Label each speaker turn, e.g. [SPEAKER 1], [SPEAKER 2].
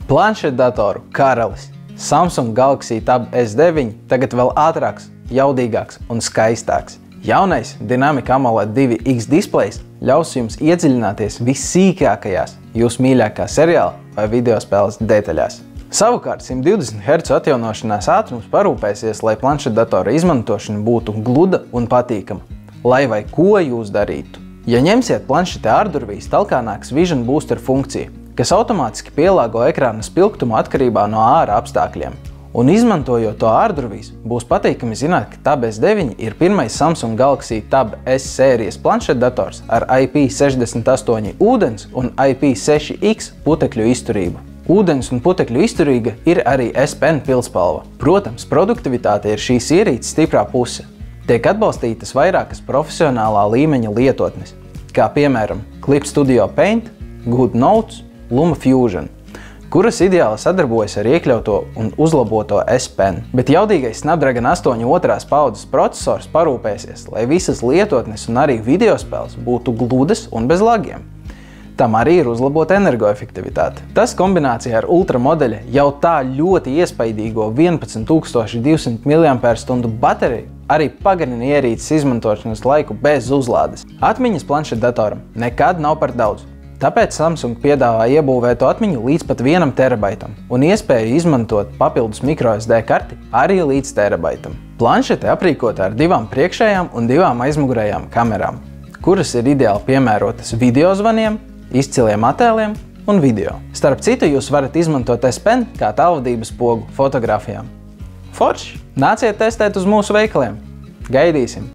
[SPEAKER 1] Planšetdatoru karalis Samsung Galaxy Tab S9 tagad vēl ātrāks, jaudīgāks un skaistāks. Jaunais Dynamic AMOLED 2X displejs ļaus jums iedziļināties vissīkākajās jūsu mīļākā seriāla vai videospēles detaļās. Savukārt 120 Hz atjaunošanās ātrums parūpēsies, lai planšetdatora izmantošana būtu gluda un patīkama, lai vai ko jūs darītu. Ja ņemsiet planšeti ārdurvīs, talkā nāks Vision Booster funkcija, kas automātiski pielāgo ekrāna spilgtumu atkarībā no āra apstākļiem. Un izmantojot to ārdurvīs, būs patīkami zināt, ka Tab S9 ir pirmais Samsung Galaxy Tab S sērijas planšetdators ar IP68 ūdens un IP6X putekļu izturību. Ūdens un putekļu izturīga ir arī S Pen pildspalva. Protams, produktivitāte ir šīs ierīces stiprā puse. Tiek atbalstītas vairākas profesionālā līmeņa lietotnes, kā piemēram Clip Studio Paint, GoodNotes, LumaFusion, kuras ideāli sadarbojas ar iekļauto un uzlaboto S Pen. Bet jaudīgais Snapdragon 8 otrās paudzes processors parūpēsies, lai visas lietotnes un arī videospēles būtu gludas un bez lagiem. Tam arī ir uzlabota energoefektivitāte. Tas kombinācijā ar ultra modeļa jau tā ļoti iespaidīgo 11200 mAh bateriju arī pagarina ierīces izmantošanas laiku bez uzlādes. Atmiņas planšetdatoram nekad nav par daudz. Tāpēc Samsung piedāvā iebūvēto atmiņu līdz pat 1 terabaitam un iespēju izmantot papildus microSD karti arī līdz terabaitam. Planšete aprīkota ar 2 priekšējām un 2 aizmugurējām kamerām, kuras ir ideāli piemērotas video zvaniem, izciliem attēliem un video. Starp citu, jūs varat izmantot S Pen kā tālvadības pogu fotografijām. Forši! Nāciet testēt uz mūsu veikaliem! Gaidīsim!